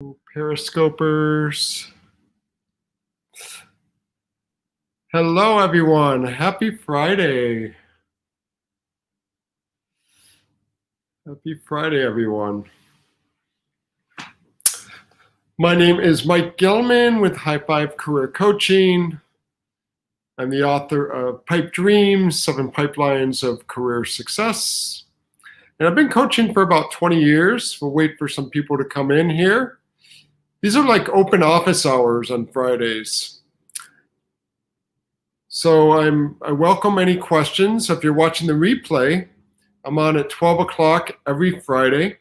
Periscopers. Hello, everyone. Happy Friday. Happy Friday, everyone. My name is Mike Gilman with High Five Career Coaching. I'm the author of Pipe Dreams, 7 Pipelines of Career Success. And I've been coaching for about 20 years. We'll wait for some people to come in here. These are like open office hours on Fridays. So I welcome any questions. If you're watching the replay, I'm on at 12 o'clock every Friday.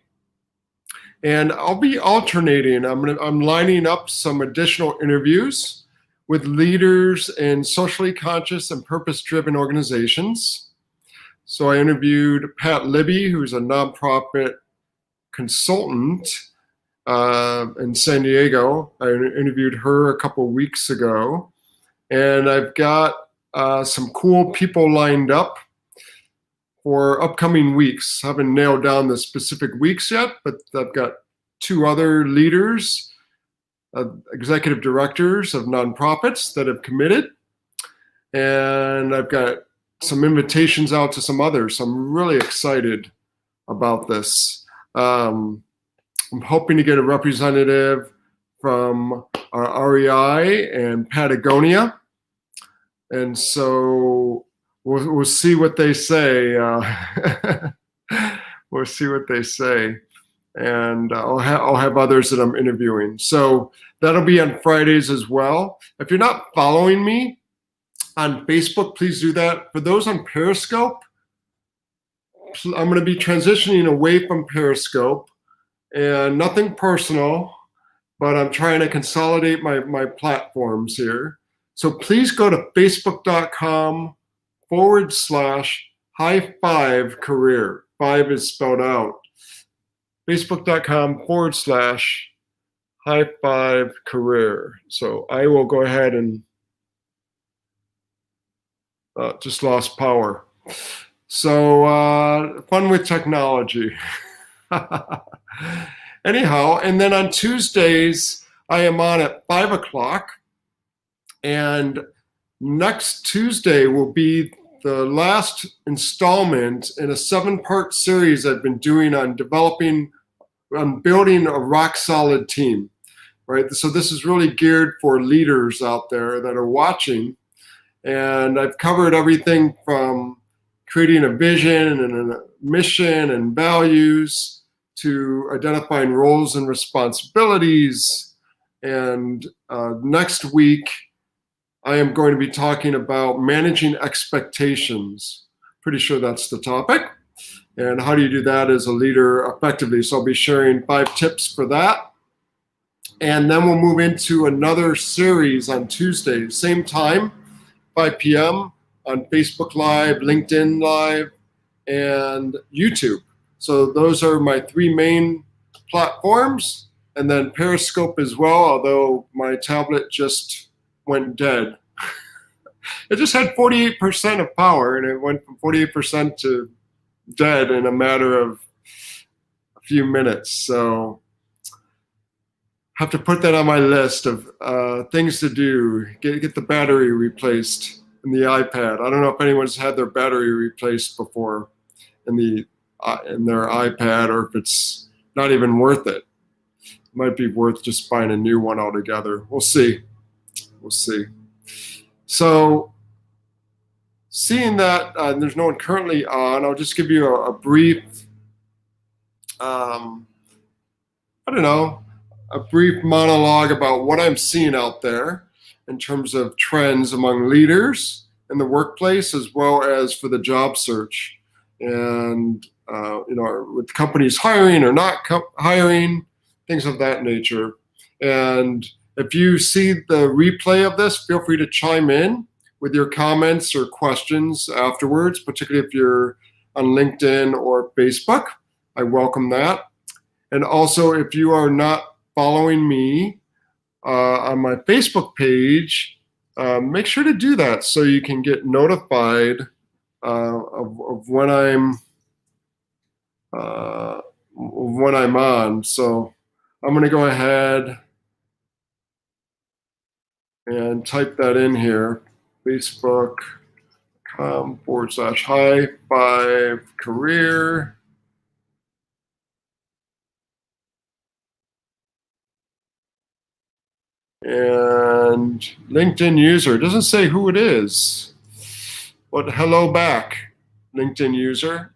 And I'll be alternating. I'm lining up some additional interviews with leaders in socially conscious and purpose-driven organizations. So I interviewed Pat Libby, who's a nonprofit consultant in San Diego. I interviewed her a couple weeks ago. And I've got some cool people lined up for upcoming weeks. I haven't nailed down the specific weeks yet, but I've got 2 other leaders, executive directors of nonprofits that have committed. And I've got some invitations out to some others. So I'm really excited about this. I'm hoping to get a representative from REI and Patagonia. And so we'll see what they say. We'll see what they say. And I'll have others that I'm interviewing. So that'll be on Fridays as well. If you're not following me on Facebook, please do that. For those on Periscope, I'm going to be transitioning away from Periscope, and nothing personal, but I'm trying to consolidate my platforms here. So please go to facebook.com/high five career. 5 is spelled out. Facebook.com/high five career. So I will go ahead and just lost power. So fun with technology. Anyhow, and then on Tuesdays, I am on at 5 o'clock. And next Tuesday will be the last installment in a 7-part series I've been doing on building a rock solid team, right? So this is really geared for leaders out there that are watching. And I've covered everything from creating a vision and a mission and values to identifying roles and responsibilities. And next week, I am going to be talking about managing expectations. Pretty sure that's the topic. And how do you do that as a leader effectively? So I'll be sharing 5 tips for that. And then we'll move into another series on Tuesday, same time, 5 p.m. on Facebook Live, LinkedIn Live, and YouTube. So those are my 3 main platforms. And then Periscope as well, although my tablet just went dead. It just had 48% of power, and it went from 48% to dead in a matter of a few minutes. So have to put that on my list of things to do. Get the battery replaced in the iPad. I don't know if anyone's had their battery replaced before in their iPad, or if it's not even worth it. It might be worth just buying a new one altogether. We'll see. We'll see. So seeing that there's no one currently on, I'll just give you a brief, a brief monologue about what I'm seeing out there in terms of trends among leaders in the workplace, as well as for the job search. And, with companies hiring or not hiring, things of that nature. And if you see the replay of this, feel free to chime in with your comments or questions afterwards, particularly if you're on LinkedIn or Facebook. I welcome that. And also, if you are not following me on my Facebook page, make sure to do that so you can get notified of when I'm on. So I'm going to go ahead and type that in here. Facebook.com/high five career. And LinkedIn user. It doesn't say who it is. But hello back, LinkedIn user.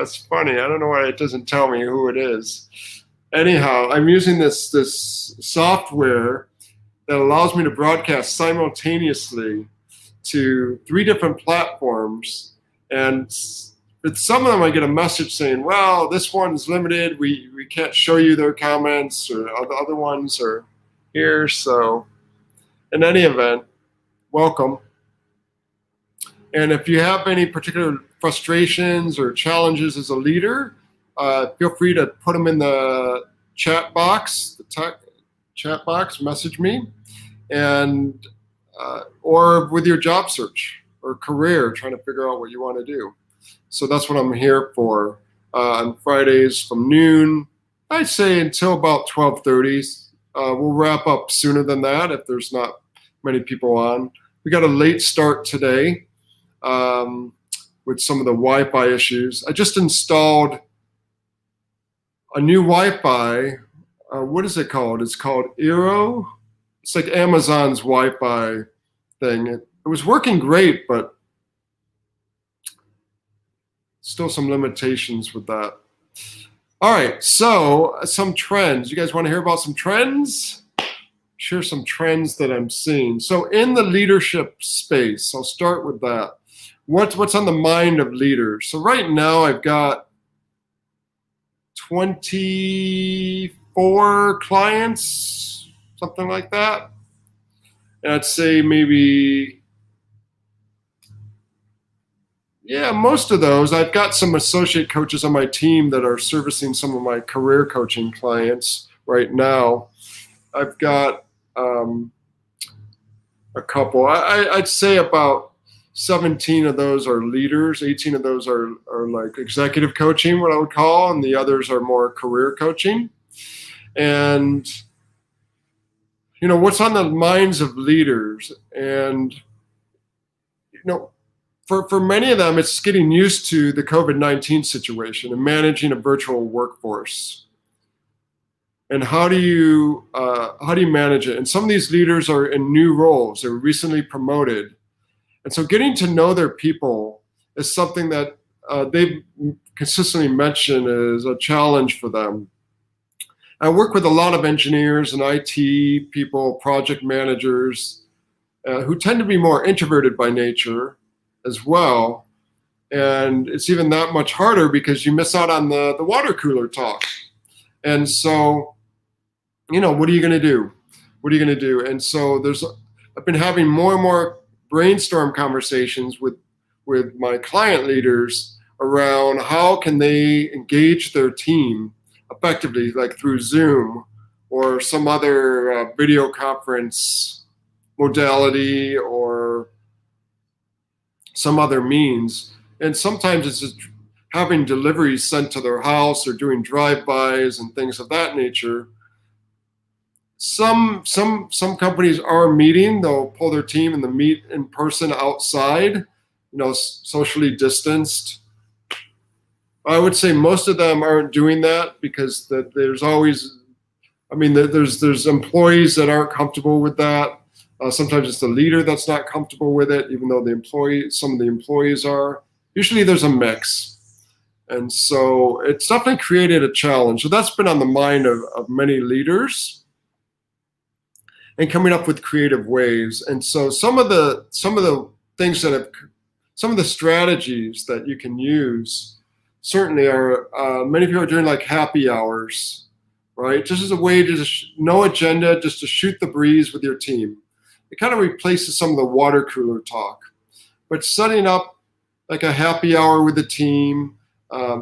It's funny. I don't know why it doesn't tell me who it is. Anyhow, I'm using this software that allows me to broadcast simultaneously to 3 different platforms. And with some of them, I get a message saying, well, this one's limited. We can't show you their comments, or the other ones are here. So in any event, welcome. And if you have any particular frustrations or challenges as a leader, feel free to put them in the chat box, chat box, message me, and or with your job search or career, trying to figure out what you want to do. So that's what I'm here for on Fridays from noon, I'd say, until about 12:30. We'll wrap up sooner than that if there's not many people on. We got a late start today with some of the Wi-Fi issues. I just installed a new Wi-Fi. What is it called? It's called Eero. It's like Amazon's Wi-Fi thing. It was working great, but still some limitations with that. All right, so some trends. You guys want to hear about some trends? Share some trends that I'm seeing. So in the leadership space, I'll start with that. What's on the mind of leaders? So right now I've got 24 clients, something like that. And I'd say maybe, yeah, most of those. I've got some associate coaches on my team that are servicing some of my career coaching clients right now. I've got a couple. I'd say about 17 of those are leaders, 18 of those are like executive coaching, what I would call, and the others are more career coaching. And, you know, what's on the minds of leaders? And, you know, for many of them, it's getting used to the COVID-19 situation and managing a virtual workforce. And how do you manage it? And some of these leaders are in new roles. They were recently promoted. And so getting to know their people is something that they've consistently mentioned is a challenge for them. I work with a lot of engineers and IT people, project managers, who tend to be more introverted by nature as well. And it's even that much harder because you miss out on the water cooler talk. And so, you know, what are you going to do? What are you going to do? And so I've been having more and more brainstorm conversations with my client leaders around how can they engage their team effectively, like through Zoom or some other video conference modality or some other means. And sometimes it's just having deliveries sent to their house or doing drive-bys and things of that nature. Some companies are meeting. They'll pull their team and meet in person outside, you know, socially distanced. I would say most of them aren't doing that because there's always, I mean, there's employees that aren't comfortable with that. Sometimes it's the leader that's not comfortable with it, even though some of the employees are. Usually there's a mix. And so it's definitely created a challenge. So that's been on the mind of many leaders, and coming up with creative ways. And so some of the things some of the strategies that you can use certainly are, many people are doing like happy hours, right? Just as a way to no agenda, just to shoot the breeze with your team. It kind of replaces some of the water cooler talk, but setting up like a happy hour with the team.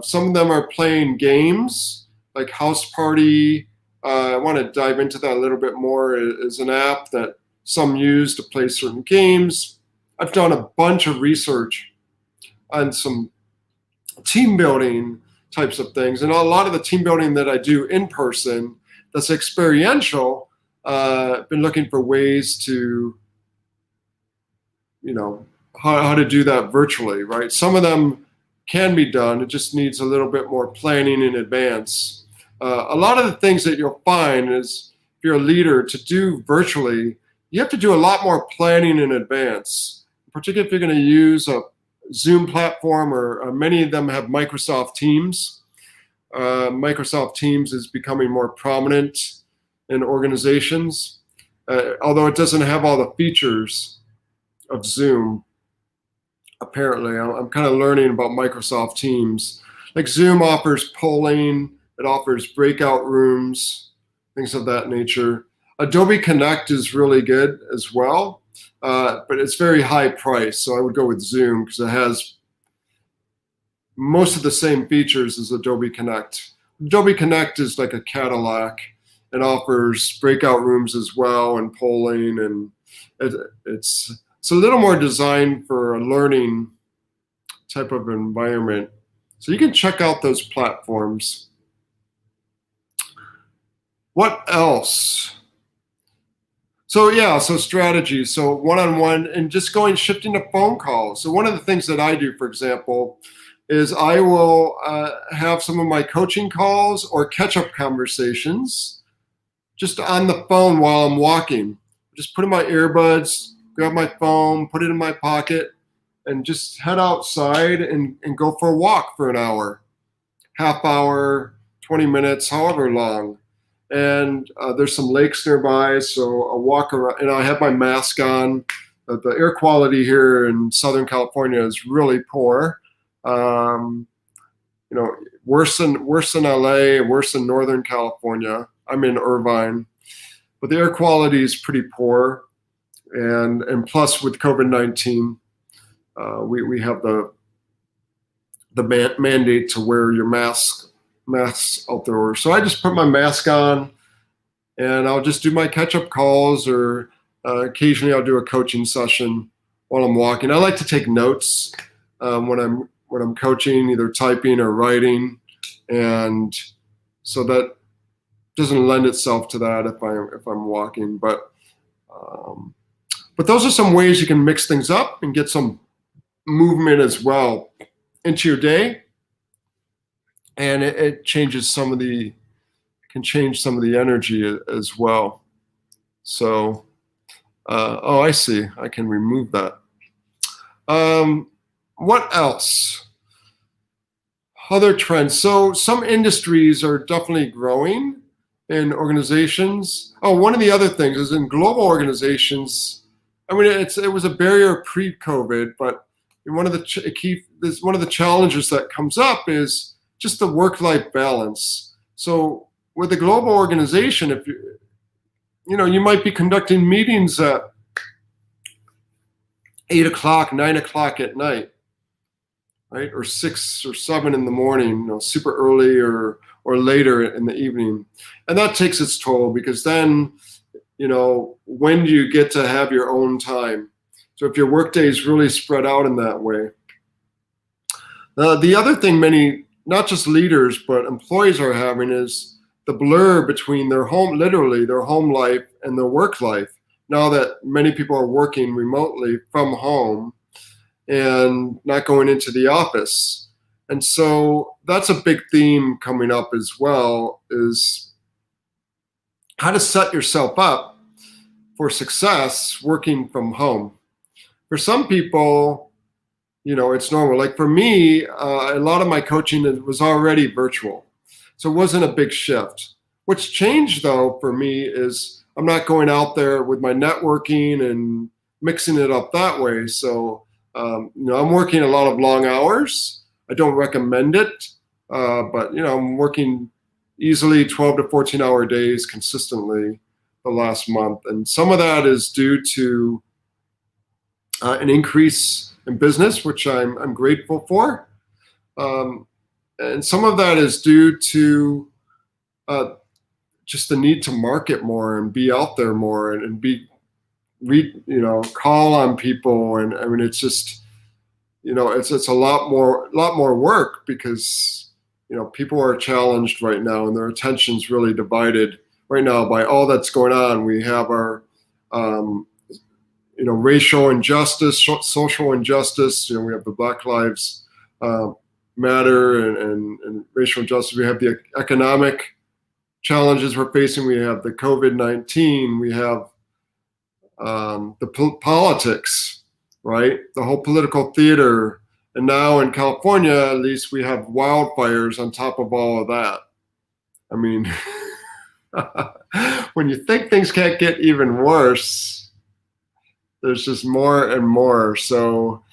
Some of them are playing games like House Party. I want to dive into that a little bit more. Is an app that some use to play certain games. I've done a bunch of research on some team building types of things. And a lot of the team building that I do in person, that's experiential, I've been looking for ways to, how to do that virtually, right? Some of them can be done. It just needs a little bit more planning in advance. A lot of the things that you'll find is if you're a leader to do virtually, you have to do a lot more planning in advance, particularly if you're going to use a Zoom platform, or many of them have Microsoft Teams. Microsoft Teams is becoming more prominent in organizations, although it doesn't have all the features of Zoom. Apparently, I'm kind of learning about Microsoft Teams. Like Zoom offers polling, it offers breakout rooms, things of that nature. Adobe Connect is really good as well, but it's very high price. So I would go with Zoom because it has most of the same features as Adobe Connect. Adobe Connect is like a Cadillac. It offers breakout rooms as well and polling, and it's a little more designed for a learning type of environment. So you can check out those platforms. What else? So strategy. So one-on-one and just shifting to phone calls. So one of the things that I do, for example, is I will have some of my coaching calls or catch-up conversations just on the phone while I'm walking. Just put in my earbuds, grab my phone, put it in my pocket, and just head outside and go for a walk for an hour, half hour, 20 minutes, however long. And there's some lakes nearby, so I'll walk around, and I have my mask on. The air quality here in Southern California is really poor. Worse than LA, worse than Northern California. I'm in Irvine, but the air quality is pretty poor. And plus with COVID-19, we have the mandate to wear your masks outdoors. So I just put my mask on, and I'll just do my catch-up calls, or occasionally I'll do a coaching session while I'm walking. I like to take notes when I'm coaching, either typing or writing, and so that doesn't lend itself to that if I'm walking. But those are some ways you can mix things up and get some movement as well into your day, and it changes can change some of the energy as well. So, I see. I can remove that. What else? Other trends. So some industries are definitely growing in organizations. Oh, one of the other things is in global organizations. I mean, it was a barrier pre-COVID, but one of the challenges that comes up is just the work-life balance. So with a global organization, if you might be conducting meetings at 8 o'clock, 9 o'clock at night, right? Or 6 or 7 in the morning, super early or later in the evening. And that takes its toll, because then, when do you get to have your own time? So if your workday is really spread out in that way. The other thing many, not just leaders, but employees are having is the blur between their home life and their work life. Now that many people are working remotely from home and not going into the office. And so that's a big theme coming up as well, is how to set yourself up for success working from home. For some people, it's normal. Like for me, a lot of my coaching was already virtual. So it wasn't a big shift. What's changed though for me is I'm not going out there with my networking and mixing it up that way. So, I'm working a lot of long hours. I don't recommend it, but I'm working easily 12 to 14 hour days consistently the last month. And some of that is due to an increase in business, which I'm grateful for. And some of that is due to just the need to market more and be out there more and call on people. And I mean, it's just, it's a lot more work, because people are challenged right now, and their attention's really divided right now by all that's going on. We have our, racial injustice, social injustice. We have the Black Lives Matter and racial injustice. We have the economic challenges we're facing. We have the COVID-19. We have the politics, right? The whole political theater. And now in California, at least, we have wildfires on top of all of that. I mean, when you think things can't get even worse, there's just more and more. So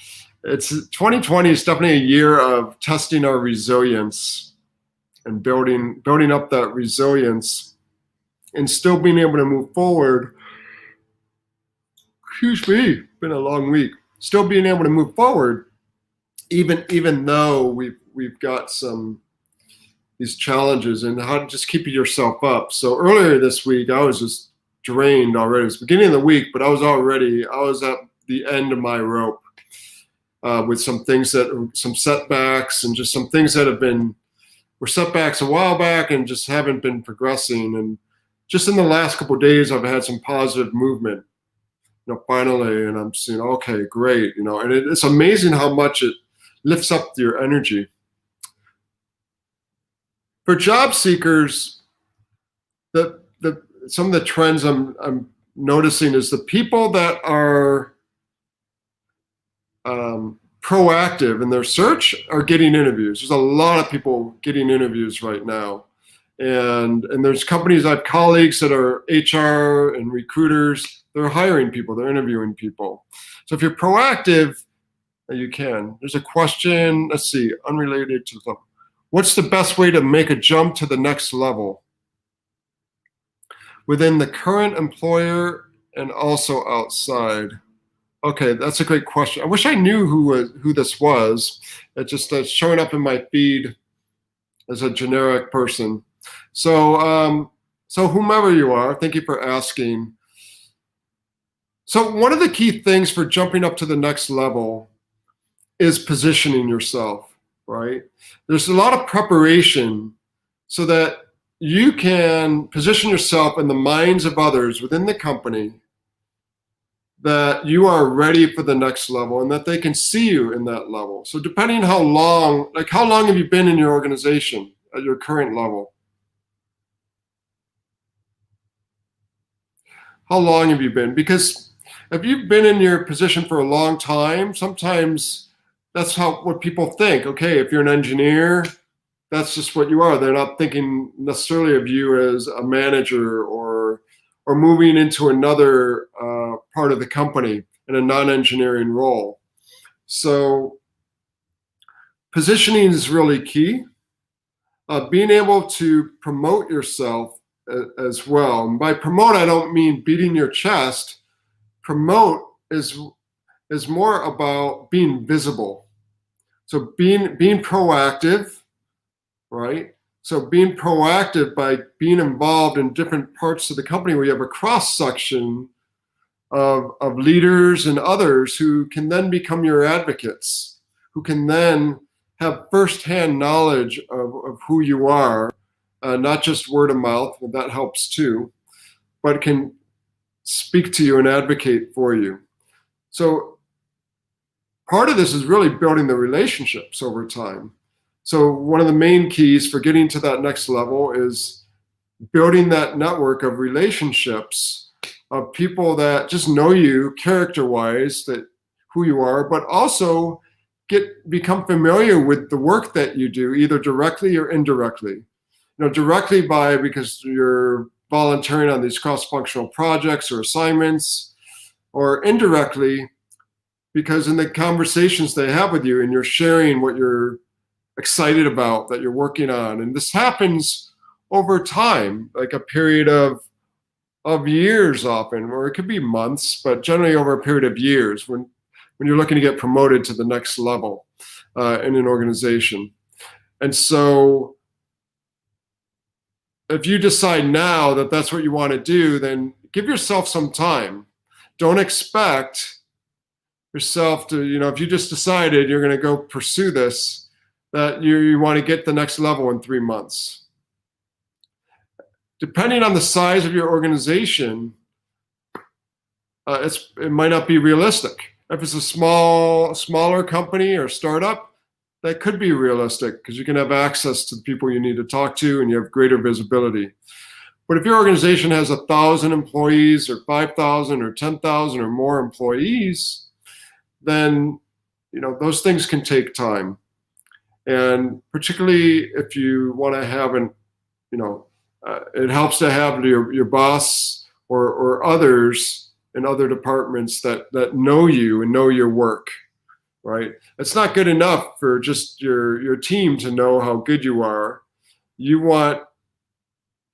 it's 2020 is definitely a year of testing our resilience and building up that resilience and still being able to move forward. Excuse me, been a long week. Still being able to move forward, even though we've got these challenges, and how to just keep yourself up. So earlier this week, I was just drained already. It was the beginning of the week, but I was at the end of my rope with some setbacks, and just some things that were setbacks a while back and just haven't been progressing. And just in the last couple of days, I've had some positive movement, finally, and I'm seeing, okay, great, and it's amazing how much it lifts up your energy. For job seekers, some of the trends I'm noticing is the people that are proactive in their search are getting interviews. There's a lot of people getting interviews right now. And there's companies, I have colleagues that are HR and recruiters, they're hiring people, they're interviewing people. So if you're proactive, you can. There's a question, let's see, unrelated to the, what's the best way to make a jump to the next level within the current employer and also outside? Okay, that's a great question. I wish I knew who this was. It's just showing up in my feed as a generic person. So whomever you are, thank you for asking. So one of the key things for jumping up to the next level is positioning yourself, right? There's a lot of preparation so that you can position yourself in the minds of others within the company that you are ready for the next level and that they can see you in that level. So depending how long have you been in your organization at your current level? How long have you been? Because if you've been in your position for a long time, sometimes that's what people think. Okay, if you're an engineer, that's just what you are. They're not thinking necessarily of you as a manager or moving into another part of the company in a non-engineering role. So positioning is really key. Being able to promote yourself as well. And by promote, I don't mean beating your chest. Promote is more about being visible. So being proactive, right? So being proactive by being involved in different parts of the company where you have a cross section of leaders and others who can then become your advocates, who can then have firsthand knowledge of who you are, not just word of mouth, well, that helps too, but can speak to you and advocate for you. So part of this is really building the relationships over time. So one of the main keys for getting to that next level is building that network of relationships of people that just know you character-wise, that who you are, but also become familiar with the work that you do, either directly or indirectly. Directly because you're volunteering on these cross-functional projects or assignments, or indirectly because in the conversations they have with you and you're sharing what you're excited about that you're working on. And this happens over time, like a period of years often, or it could be months, but generally over a period of years when you're looking to get promoted to the next level in an organization. And so if you decide now that that's what you want to do, then give yourself some time. Don't expect yourself to, if you just decided you're going to go pursue this, that you want to get the next level in 3 months. Depending on the size of your organization, it might not be realistic. If it's a smaller company or startup, that could be realistic because you can have access to the people you need to talk to and you have greater visibility. But if your organization has 1,000 employees or 5,000 or 10,000 or more employees, then those things can take time. And particularly if you want to have it helps to have your boss or others in other departments that know you and know your work, right? It's not good enough for just your team to know how good you are. You want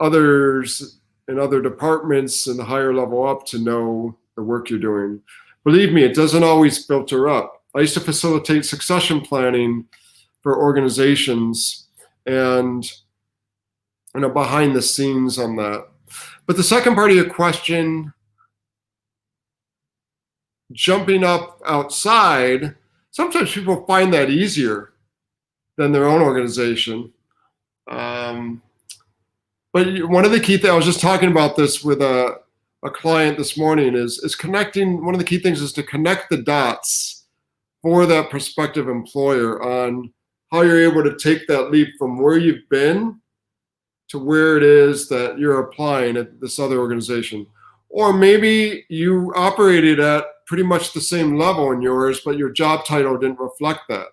others in other departments and the higher level up to know the work you're doing. Believe me, it doesn't always filter up. I used to facilitate succession planning for organizations and behind the scenes on that. But the second part of your question, jumping up outside, sometimes people find that easier than their own organization. But one of the key things, I was just talking about this with a client this morning, is connecting. One of the key things is to connect the dots for that prospective employer on how you're able to take that leap from where you've been to where it is that you're applying at this other organization. Or maybe you operated at pretty much the same level in yours, but your job title didn't reflect that.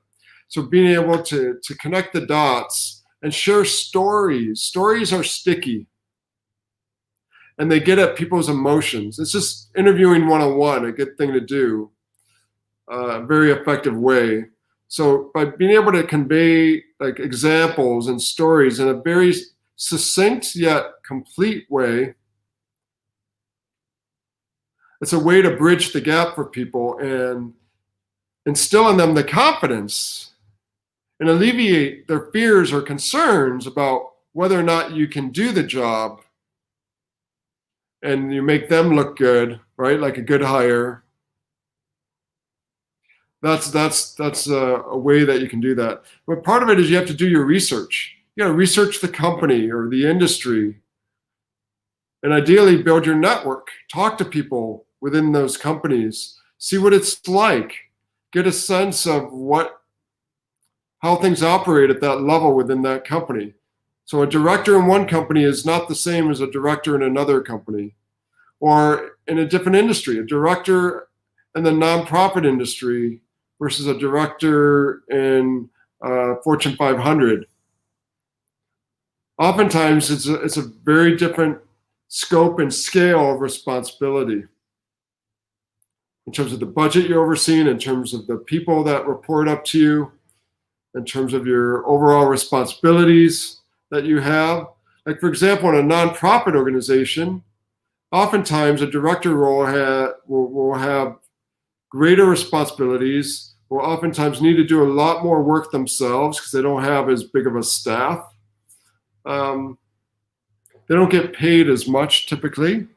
So being able to connect the dots and share stories. Stories are sticky and they get at people's emotions. It's just interviewing 101, a good thing to do, a very effective way. So by being able to convey like examples and stories in a very succinct yet complete way, it's a way to bridge the gap for people and instill in them the confidence and alleviate their fears or concerns about whether or not you can do the job. And you make them look good, right? Like a good hire. That's a way that you can do that. But part of it is you have to do your research. You got to research the company or the industry, and ideally build your network. Talk to people within those companies. See what it's like. Get a sense of how things operate at that level within that company. So a director in one company is not the same as a director in another company, or in a different industry. A director in the nonprofit industry versus a director in Fortune 500. Oftentimes, it's a very different scope and scale of responsibility in terms of the budget you're overseeing, in terms of the people that report up to you, in terms of your overall responsibilities that you have. Like, for example, in a nonprofit organization, oftentimes a director role will have greater responsibilities, will oftentimes need to do a lot more work themselves because they don't have as big of a staff. They don't get paid as much typically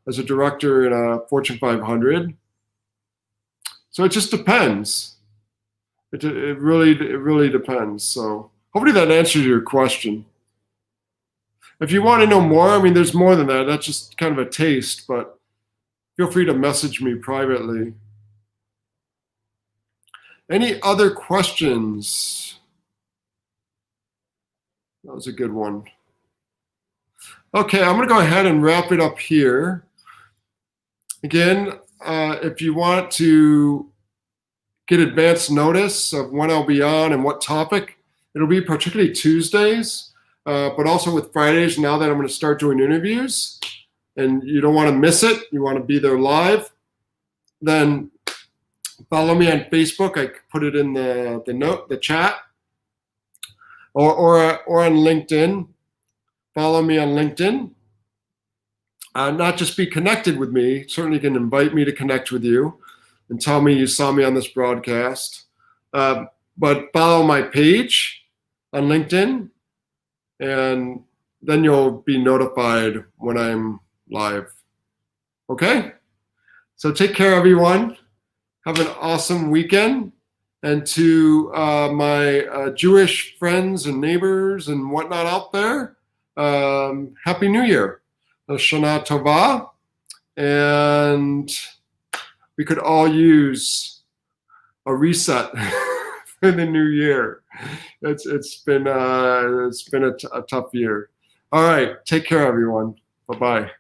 as a director in a Fortune 500. So it just depends. It really depends. So hopefully that answers your question. If you want to know more, I mean, there's more than that. That's just kind of a taste, but feel free to message me privately. Any other questions? That was a good one. Okay, I'm going to go ahead and wrap it up here. Again, if you want to get advance notice of when I'll be on and what topic, it'll be particularly Tuesdays, but also with Fridays now that I'm going to start doing interviews, and you don't want to miss it, you want to be there live, then follow me on Facebook. I put it in the chat, or on LinkedIn. Follow me on LinkedIn. Not just be connected with me, certainly you can invite me to connect with you and tell me you saw me on this broadcast. But follow my page on LinkedIn, and then you'll be notified when I'm live. Okay? So take care, everyone. Have an awesome weekend, And to my Jewish friends and neighbors and whatnot out there, Happy New Year. Shana Tova. And we could all use a reset for the new year. It's been a tough year. All right, take care, everyone. Bye-bye.